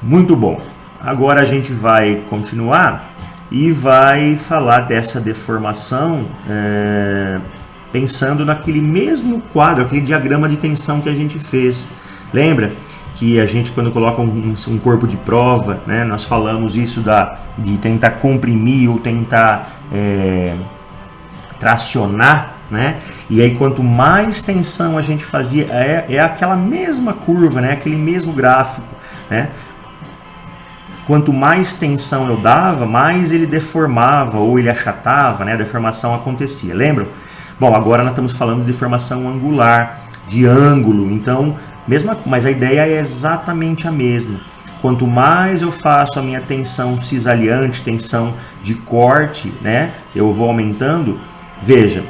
Muito bom. Agora a gente vai continuar e vai falar dessa deformação pensando naquele mesmo quadro, aquele diagrama de tensão que a gente fez. Lembra que a gente, quando coloca um corpo de prova, né, nós falamos isso de tentar comprimir ou tentar tracionar, né? E aí quanto mais tensão a gente fazia, é aquela mesma curva, né, aquele mesmo gráfico, né? Quanto mais tensão eu dava, mais ele deformava ou ele achatava, né? A deformação acontecia, lembram? Bom, agora nós estamos falando de deformação angular, de ângulo, então, mas a ideia é exatamente a mesma. Quanto mais eu faço a minha tensão cisaliante, tensão de corte, né? Eu vou aumentando, veja,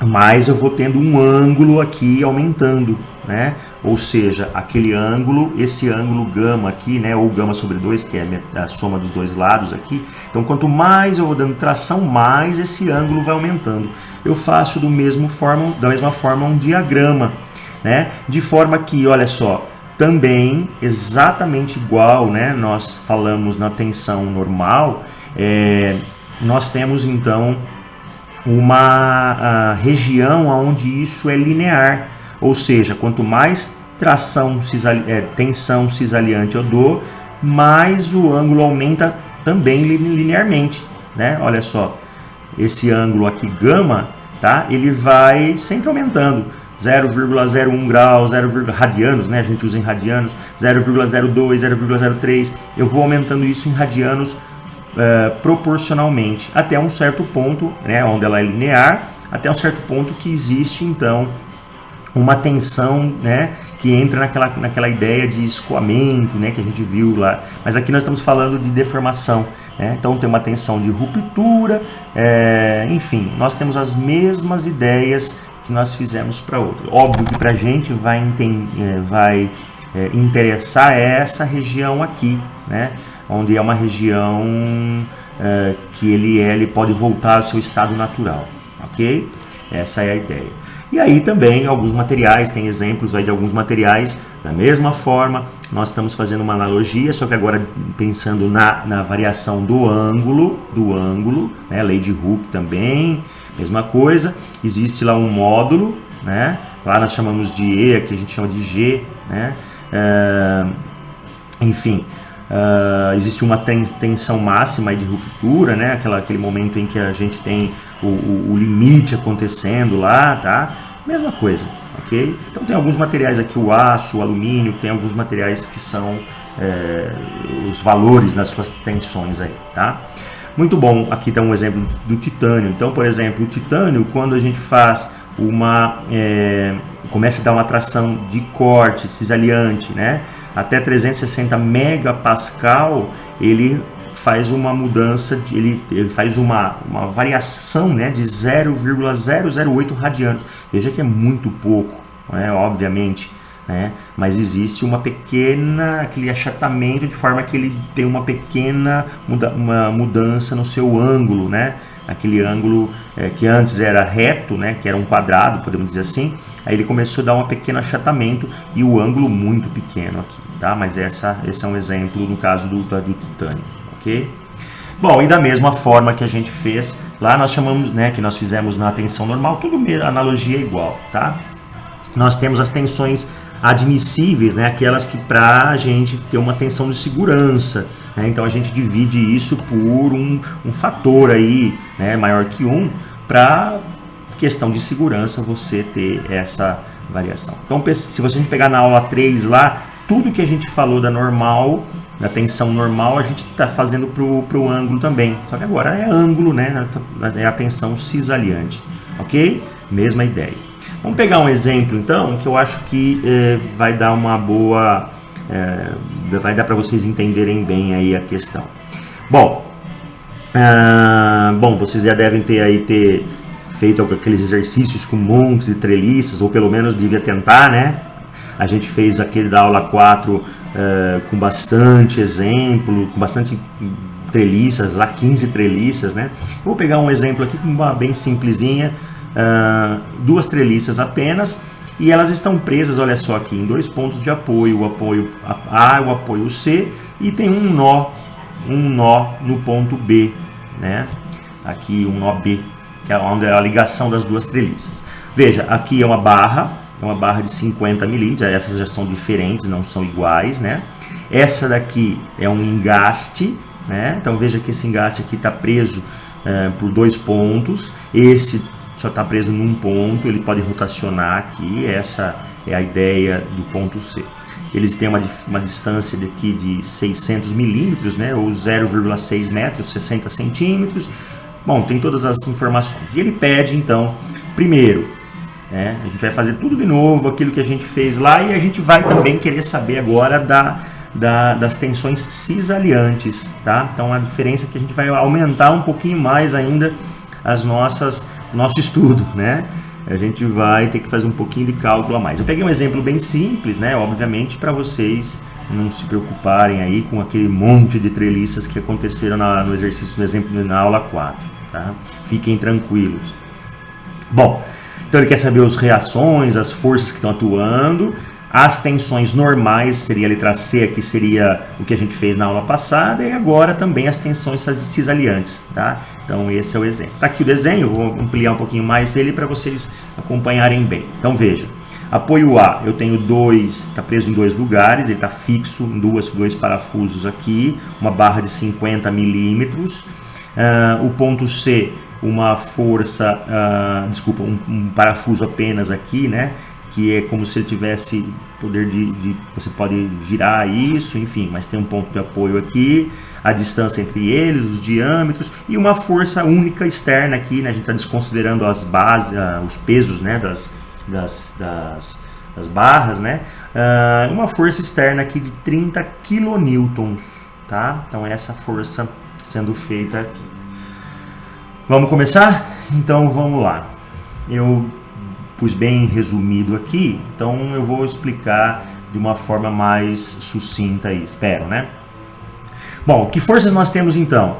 mais eu vou tendo um ângulo aqui aumentando, né? Ou seja, aquele ângulo, esse ângulo gama aqui, né? Ou gama sobre 2, que é a soma dos dois lados aqui. Então, quanto mais eu vou dando tração, mais esse ângulo vai aumentando. Eu faço da mesma forma um diagrama, né? De forma que, olha só, também exatamente igual, né? Nós falamos na tensão normal, nós temos então uma região onde isso é linear, ou seja, quanto mais tensão cisaliante eu dou, mais o ângulo aumenta também linearmente, né? Olha só, esse ângulo aqui gama, tá? Ele vai sempre aumentando, 0,01 graus, radianos, né? A gente usa em radianos, 0,02, 0,03, eu vou aumentando isso em radianos proporcionalmente, até um certo ponto, né, onde ela é linear, até um certo ponto que existe, então, uma tensão, né, que entra naquela ideia de escoamento, né, que a gente viu lá. Mas aqui nós estamos falando de deformação, né? Então tem uma tensão de ruptura, enfim, nós temos as mesmas ideias que nós fizemos para outra. Óbvio que para a gente vai interessar essa região aqui, né? Onde é uma região que ele pode voltar ao seu estado natural, ok? Essa é a ideia. E aí também alguns materiais, tem exemplos aí de alguns materiais da mesma forma, nós estamos fazendo uma analogia, só que agora pensando na variação do ângulo, né? Lei de Hooke também, mesma coisa, existe lá um módulo, né? Lá nós chamamos de E, aqui a gente chama de G, né? Enfim, existe uma tensão máxima de ruptura, né? Aquele momento em que a gente tem o limite acontecendo lá, tá? Mesma coisa, ok? Então tem alguns materiais aqui, o aço, o alumínio, tem alguns materiais que são os valores nas suas tensões aí, tá? Muito bom, aqui está um exemplo do titânio. Então, por exemplo, o titânio, quando a gente faz começa a dar uma tração de corte cisaliante, né? Até 360 megapascal, ele faz uma mudança, ele faz uma variação, né, de 0,008 radianos. Veja que é muito pouco, né, obviamente, né, mas existe aquele achatamento de forma que ele tem uma pequena mudança no seu ângulo, né, aquele ângulo que antes era reto, né, que era um quadrado, podemos dizer assim, aí ele começou a dar um pequeno achatamento e o ângulo muito pequeno aqui, tá? Mas esse é um exemplo no caso do titânio, ok? Bom, e da mesma forma que a gente fez lá, nós chamamos, né, que nós fizemos na tensão normal, tudo a analogia é igual, tá? Nós temos as tensões admissíveis, né, aquelas que para a gente ter uma tensão de segurança, né, então a gente divide isso por um fator aí, né, maior que 1, para questão de segurança você ter essa variação. Então, se você pegar na aula 3 lá, tudo que a gente falou da tensão normal, a gente está fazendo para o ângulo também, só que agora é ângulo, né, é a tensão cisaliante, ok? Mesma ideia. Vamos pegar um exemplo, então, que eu acho que vai dar uma boa... vai dar para vocês entenderem bem aí a questão. Bom, vocês já devem ter feito aqueles exercícios com montes de treliças, ou pelo menos devia tentar, né? A gente fez aquele da aula 4 com bastante exemplo, com bastante treliças, lá 15 treliças, né? Vou pegar um exemplo aqui com uma bem simplesinha, 2 treliças apenas, e elas estão presas, olha só aqui, em dois pontos de apoio, o apoio A e o apoio C, e tem um nó no ponto B, né? Aqui um nó B, que é onde é a ligação das duas treliças. Veja, aqui é uma barra de 50 milímetros, essas já são diferentes, não são iguais, né? Essa daqui é um engaste, né? Então veja que esse engaste aqui está preso por dois pontos, esse só está preso num ponto, ele pode rotacionar aqui, essa é a ideia do ponto C. Eles têm uma distância daqui de 600 milímetros, né? Ou 0,6 metros, 60 centímetros. Bom, tem todas as informações. E ele pede, então, primeiro, né, a gente vai fazer tudo de novo, aquilo que a gente fez lá, e a gente vai também querer saber agora das tensões cisaliantes, tá? Então a diferença é que a gente vai aumentar um pouquinho mais ainda nosso estudo, né? A gente vai ter que fazer um pouquinho de cálculo a mais. Eu peguei um exemplo bem simples, né? Obviamente para vocês não se preocuparem aí com aquele monte de treliças que aconteceram no exercício, no exemplo, na aula 4, tá? Fiquem tranquilos. Bom, então ele quer saber as reações, as forças que estão atuando, as tensões normais, seria a letra C, que seria o que a gente fez na aula passada, e agora também as tensões cisaliantes, tá? Então esse é o exemplo. Tá aqui o desenho, eu vou ampliar um pouquinho mais ele para vocês acompanharem bem. Então veja, apoio A, eu tenho está preso em dois lugares, ele está fixo em dois parafusos aqui, uma barra de 50 milímetros. O ponto C, uma força, um parafuso apenas aqui, né? Que é como se ele tivesse poder você pode girar isso, enfim, mas tem um ponto de apoio aqui, a distância entre eles, os diâmetros, e uma força única externa aqui, né? A gente está desconsiderando as bases, os pesos, né? das barras, né? Uma força externa aqui de 30 kN, tá? Então essa força sendo feita aqui. Vamos começar? Então vamos lá. Eu pus bem resumido aqui, então eu vou explicar de uma forma mais sucinta aí, espero, né? Bom, que forças nós temos então?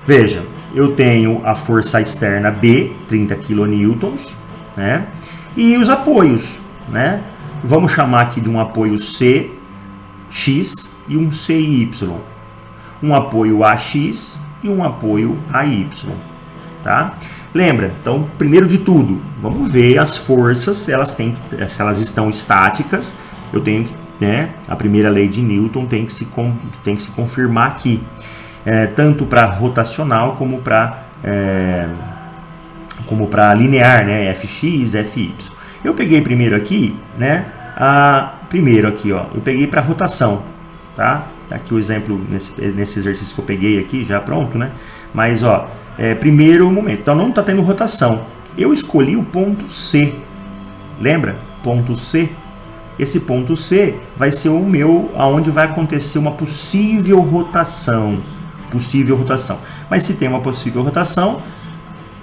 Veja, eu tenho a força externa B, 30 kN, né? E os apoios, né? Vamos chamar aqui de um apoio C, X e um CY. Um apoio AX e um apoio AY, tá? Lembra? Então, primeiro de tudo, vamos ver as forças, se elas estão estáticas. Eu tenho que, né, a primeira lei de Newton tem que se confirmar aqui, tanto para rotacional como para linear, né, Fx, Fy. Eu peguei primeiro aqui, né, primeiro aqui, ó, eu peguei para rotação, tá? Tá aqui o exemplo nesse exercício que eu peguei aqui, já pronto, né? Mas, ó, primeiro momento, então não está tendo rotação. Eu escolhi o ponto C, lembra? Ponto C. Esse ponto C vai ser o meu, aonde vai acontecer uma possível rotação. Mas se tem uma possível rotação,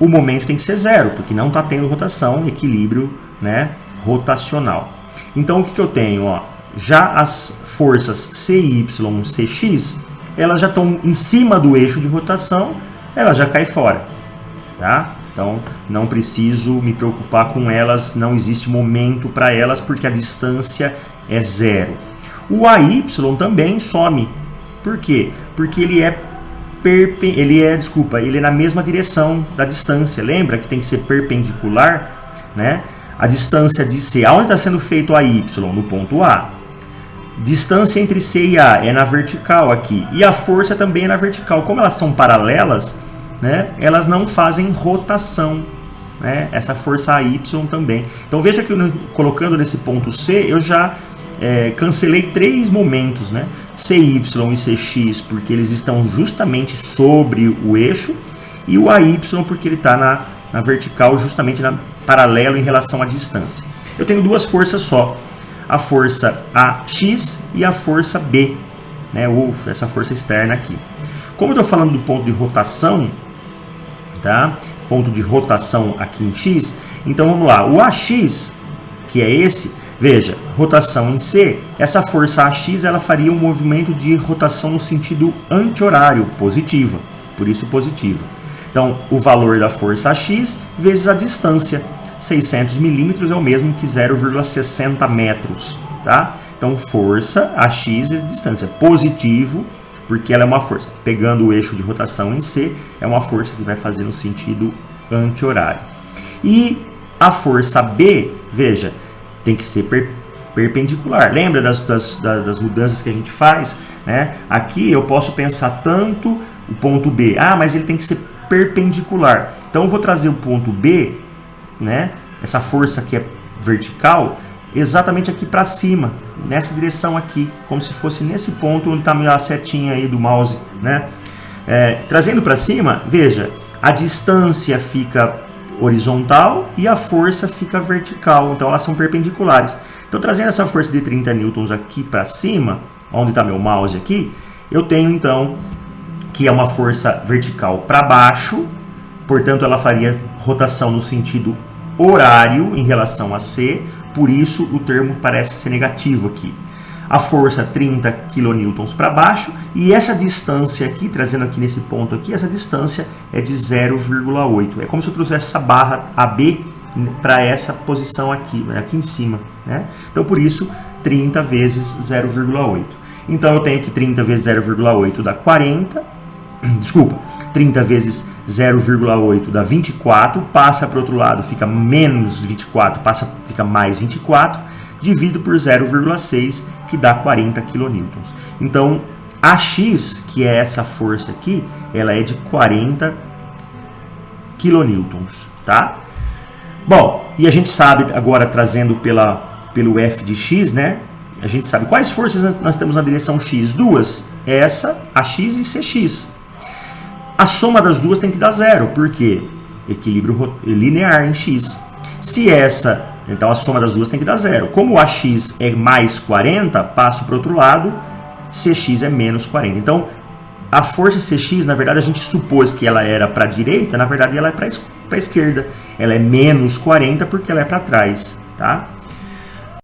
o momento tem que ser zero, porque não está tendo rotação, equilíbrio, né, rotacional. Então o que eu tenho? Ó, já as forças CY, CX, elas já estão em cima do eixo de rotação, ela já cai fora, tá? Então não preciso me preocupar com elas, não existe momento para elas porque a distância é zero. O AY também some. Por quê? Porque ele é na mesma direção da distância. Lembra que tem que ser perpendicular, né? A distância de C, aonde está sendo feito AY? No ponto A. Distância entre C e A é na vertical aqui. E a força também é na vertical. Como elas são paralelas, né, elas não fazem rotação, né? Essa força AY também. Então veja que colocando nesse ponto C, eu já cancelei 3 momentos, né? CY e CX, porque eles estão justamente sobre o eixo, e o AY porque ele está na vertical, justamente paralelo em relação à distância. Eu tenho 2 forças só, a força AX e a força B, né? Ou essa força externa aqui. Como eu estou falando do ponto de rotação, tá? Ponto de rotação aqui em X, então vamos lá, o AX, que é esse, veja, rotação em C, essa força AX, ela faria um movimento de rotação no sentido anti-horário, positiva, por isso positiva. Então, o valor da força AX vezes a distância, 600 milímetros é o mesmo que 0,60 metros, tá? Então, força, AX vezes distância. Positivo, porque ela é uma força. Pegando o eixo de rotação em C, é uma força que vai fazer no sentido anti-horário. E a força B, veja, tem que ser perpendicular. Lembra das mudanças que a gente faz? Né? Aqui eu posso pensar tanto o ponto B. Ah, mas ele tem que ser perpendicular. Então eu vou trazer o ponto B, né? Essa força que é vertical, exatamente aqui para cima, nessa direção aqui, como se fosse nesse ponto onde está a setinha aí do mouse, né? Trazendo para cima, veja, a distância fica horizontal e a força fica vertical, então elas são perpendiculares. Então, trazendo essa força de 30 newtons aqui para cima, onde está meu mouse aqui, eu tenho então que é uma força vertical para baixo, portanto ela faria rotação no sentido horário em relação a C, por isso o termo parece ser negativo aqui. A força 30 kN para baixo, e essa distância aqui, trazendo aqui nesse ponto aqui, essa distância é de 0,8. É como se eu trouxesse essa barra AB para essa posição aqui, aqui em cima, né? Então, por isso, 30 vezes 0,8. Então, eu tenho que 30 vezes 0,8 dá 40, desculpa, 30 vezes 0,8 dá 24, passa para o outro lado, fica menos 24, fica mais 24, divido por 0,6, que dá 40 kN. Então, a X, que é essa força aqui, ela é de 40 kN, tá? Bom, e a gente sabe, agora trazendo pelo F de X, né? A gente sabe quais forças nós temos na direção X. Duas, essa, AX e CX. A soma das duas tem que dar zero, porque equilíbrio linear em X. Se essa, então a soma das duas tem que dar zero. Como o AX é mais 40, passo para o outro lado, CX é menos 40. Então, a força CX, na verdade, a gente supôs que ela era para a direita, na verdade ela é para a esquerda. Ela é menos 40 porque ela é para trás, tá?